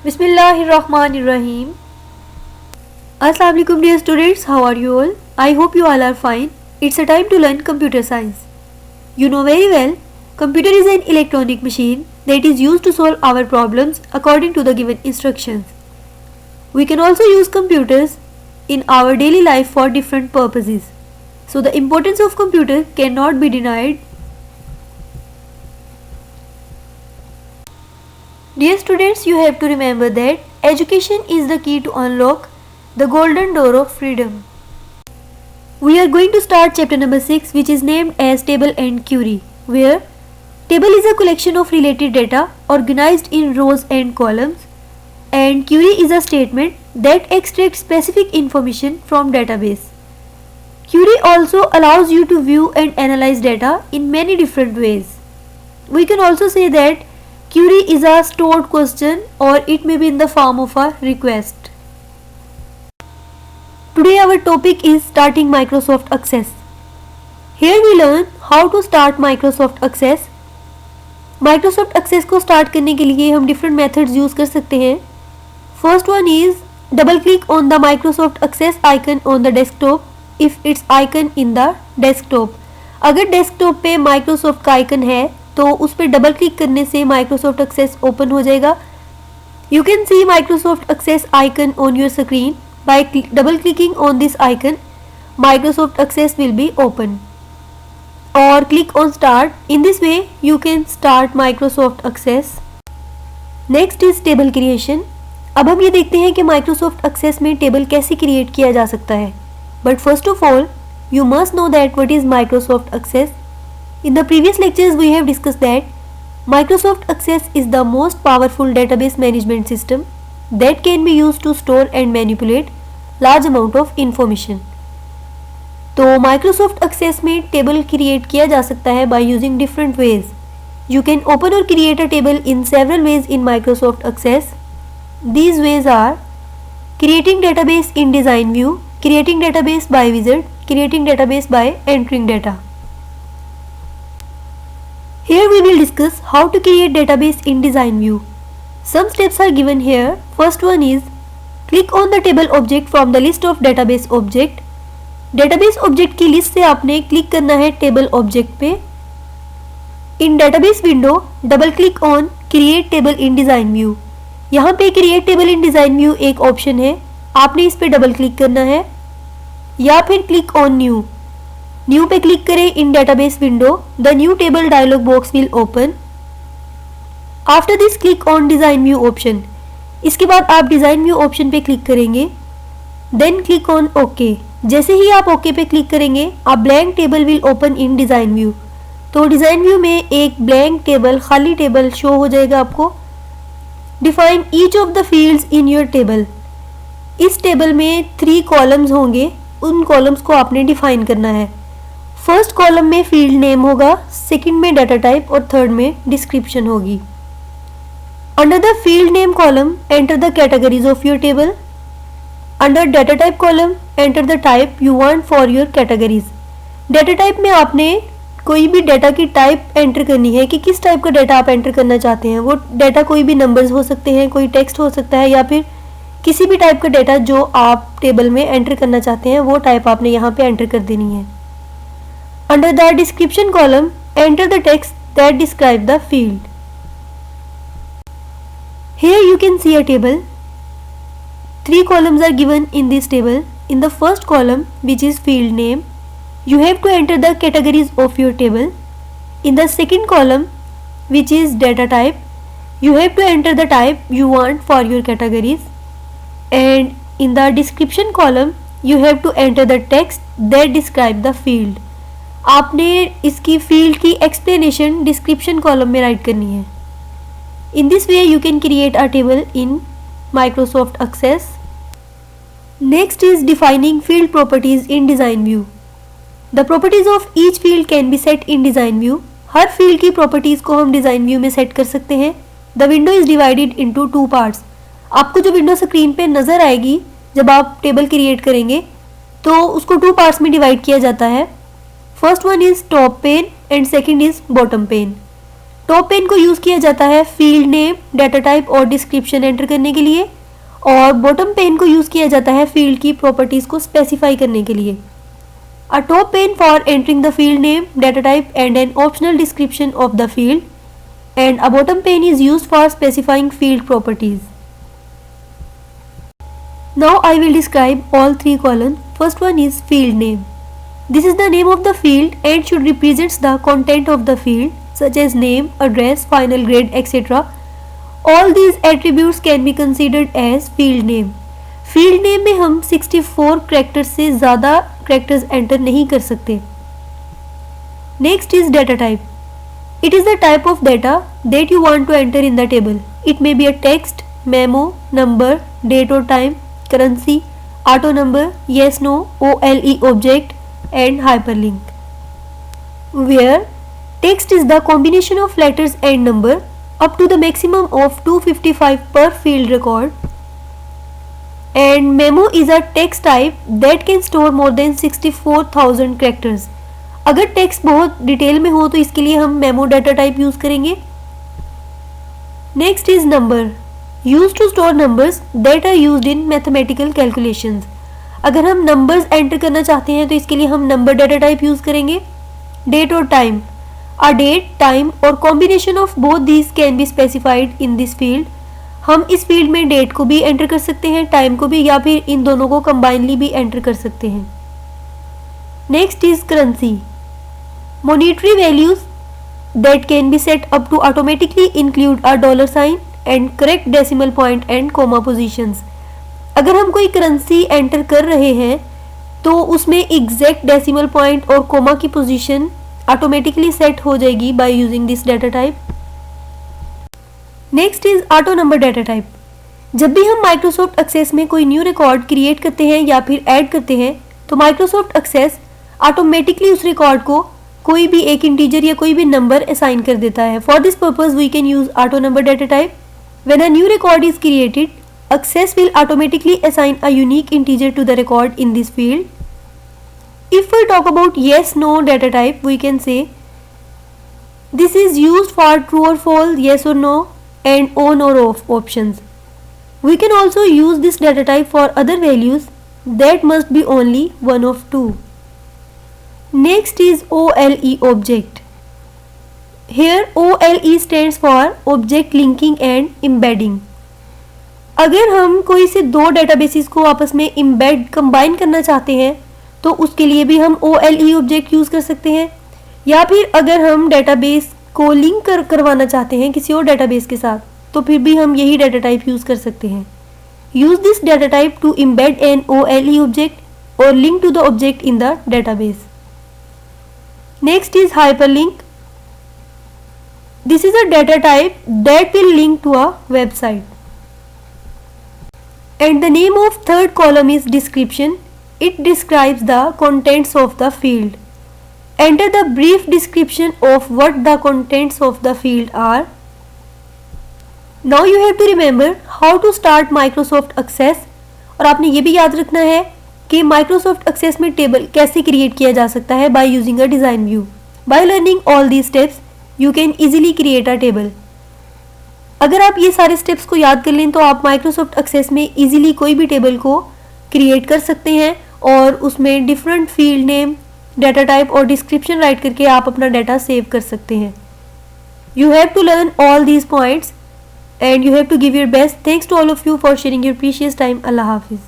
Bismillahirrahmanirrahim. Assalamu alaikum dear students, how are you all? I hope you all are fine. It's a time to learn computer science. You know very well, computer is an electronic machine that is used to solve our problems according to the given instructions. We can also use computers in our daily life for different purposes. So the importance of computer cannot be denied. Dear students, you have to remember that education is the key to unlock the golden door of freedom. We are going to start chapter number 6, which is named as Table and Query, where table is a collection of related data organized in rows and columns, and query is a statement that extracts specific information from database. Query also allows you to view and analyze data in many different ways. We can also say that query is a stored question, or it may be in the form of a request. Today our topic is starting Microsoft Access. Here we learn how to start Microsoft Access. Microsoft Access को start करने के लिए हम different methods use कर सकते हैं. First one is double click on the Microsoft Access icon on the desktop if it's icon in the desktop. अगर desktop पे Microsoft का icon है तो उस पर डबल क्लिक करने से Microsoft Access ओपन हो जाएगा. You can see Microsoft Access icon on your screen. By double clicking on this icon, Microsoft Access will be open. Or click on Start. In this way, you can start Microsoft Access. Next is Table Creation. अब हम ये देखते हैं कि Microsoft Access में table कैसे create किया जा सकता है. But first of all, you must know that what is Microsoft Access. In the previous lectures, we have discussed that Microsoft Access is the most powerful database management system that can be used to store and manipulate large amount of information. तो Microsoft Access में table create किया जा सकता है by using different ways. You can open or create a table in several ways in Microsoft Access. These ways are creating database in design view, creating database by wizard, creating database by entering data. Here we will discuss how to create database in design view. Some steps are given here. First one is click on the table object from the list of database object. Database object की list से आपने click करना है table object पे. In database window, double click on create table in design view. यहाँ पे create table इन design view एक option है, आपने इस पे डबल क्लिक करना है, या फिर क्लिक ऑन न्यू. न्यू पे क्लिक करें in database window. The new table dialog box will open. After this click on design view option. इसके बाद आप डिज़ाइन व्यू ऑप्शन पे क्लिक करेंगे. Then click on okay. जैसे ही आप ओके पे क्लिक करेंगे, आप blank table will open in design view. तो डिज़ाइन व्यू में एक ब्लैंक टेबल, खाली टेबल शो हो जाएगा आपको. Define each of the fields in your table. इस टेबल में 3 कॉलम्स होंगे, उन कॉलम्स को आपने डिफाइन करना है. फर्स्ट कॉलम में फील्ड नेम होगा, सेकंड में डाटा टाइप और थर्ड में डिस्क्रिप्शन होगी. Under the field name column enter the categories of your table. Under data type column enter the type you want for your categories. Data type में आपने कोई भी data की type enter करनी है कि किस टाइप का डाटा आप एंटर करना चाहते हैं. वो डाटा कोई भी नंबर्स हो सकते हैं, कोई टेक्स्ट हो सकता है, या फिर किसी भी टाइप का डाटा जो आप टेबल में एंटर करना चाहते हैं वो टाइप आपने यहाँ पे एंटर कर देनी है. Under the description column, enter the text that describe the field. Here you can see a table. 3 columns are given in this table. In the first column, which is field name, you have to enter the categories of your table. In the second column, which is data type, you have to enter the type you want for your categories. And in the description column, you have to enter the text that describe the field. आपने इसकी field की explanation description column में write करनी है. In this way you can create a table in Microsoft Access. Next is defining field properties in design view. The properties of each field can be set in design view. हर field की properties को हम design view में set कर सकते हैं. The window is divided into 2 parts. आपको जो विंडो स्क्रीन पे नज़र आएगी जब आप टेबल क्रिएट करेंगे तो उसको 2 पार्ट्स में डिवाइड किया जाता है. First one is top pane and second is bottom pane. Top pane को यूज़ किया जाता है फील्ड नेम, डाटा टाइप और डिस्क्रिप्शन एंटर करने के लिए, और बॉटम पेन को यूज़ किया जाता है फील्ड की प्रॉपर्टीज़ को स्पेसिफाई करने के लिए। A top pane for entering the field name, data type and an optional description of the field, and a bottom pen is used for specifying field properties. Now I will describe all three columns. First one is field name. This is the name of the field and should represent the content of the field such as name, address, final grade, etc. All these attributes can be considered as field name. Field name में हम 64 characters से ज़्यादा characters enter नहीं कर सकते. Next is data type. It is the type of data that you want to enter in the table. It may be a text, memo, number, date or time, currency, auto number, yes, no, OLE object and hyperlink. Where text is the combination of letters and number up to the maximum of 255 per field record, and memo is a text type that can store more than 64,000 characters. अगर text बहुत detail में हो तो इसके लिए हम memo data type use करेंगे। Next is number, use to store numbers that are used in mathematical calculations. अगर हम नंबर्स एंटर करना चाहते हैं तो इसके लिए हम नंबर डाटा टाइप यूज़ करेंगे। डेट और टाइम, अ डेट, टाइम और combination of both these can be specified in this field. हम इस फील्ड में डेट को भी एंटर कर सकते हैं, टाइम को भी, या फिर इन दोनों को कंबाइनली भी एंटर कर सकते हैं। Next is currency, monetary values that can be set up to automatically include a dollar sign and correct decimal point and comma positions. अगर हम कोई करेंसी एंटर कर रहे हैं तो उसमें एग्जैक्ट डेसिमल पॉइंट और कोमा की पोजीशन ऑटोमेटिकली सेट हो जाएगी by using this data type. Next is auto number data type. जब भी हम माइक्रोसॉफ्ट एक्सेस में कोई न्यू रिकॉर्ड क्रिएट करते हैं या फिर ऐड करते हैं तो माइक्रोसॉफ्ट एक्सेस ऑटोमेटिकली उस रिकॉर्ड को कोई भी एक इंटीजर या कोई भी नंबर असाइन कर देता है। For this purpose we can use auto number data type. When a new record is created, Access will automatically assign a unique integer to the record in this field. If we talk about yes no data type, we can say this is used for true or false, yes or no, and on or off options. We can also use this data type for other values that must be only one of two. Next is OLE object. Here OLE stands for object linking and embedding. अगर हम कोई से दो databases को आपस में embed combine करना चाहते हैं तो उसके लिए भी हम OLE ऑब्जेक्ट यूज़ कर सकते हैं, या फिर अगर हम डेटाबेस को लिंक करवाना चाहते हैं किसी और डेटाबेस के साथ तो फिर भी हम यही डाटा टाइप यूज़ कर सकते हैं. Use this data type to embed an OLE object और link to the object in the database. Next is hyperlink. This is a data type that will link to a website. And the name of third column is description. It describes the contents of the field. Enter the brief description of what the contents of the field are. Now you have to remember how to start Microsoft Access. और आपने ये भी याद रखना है कि Microsoft Access में table कैसे क्रिएट किया जा सकता है by using a design view. By learning all these steps, you can easily create a table. अगर आप ये सारे स्टेप्स को याद कर लें तो आप माइक्रोसॉफ्ट एक्सेस में इजीली कोई भी टेबल को क्रिएट कर सकते हैं और उसमें different field name, data type और डिस्क्रिप्शन राइट करके आप अपना डाटा सेव कर सकते हैं. You have to learn all these points and you have to give your best. Thanks to all of you for sharing your precious time. अल्लाह हाफिज़.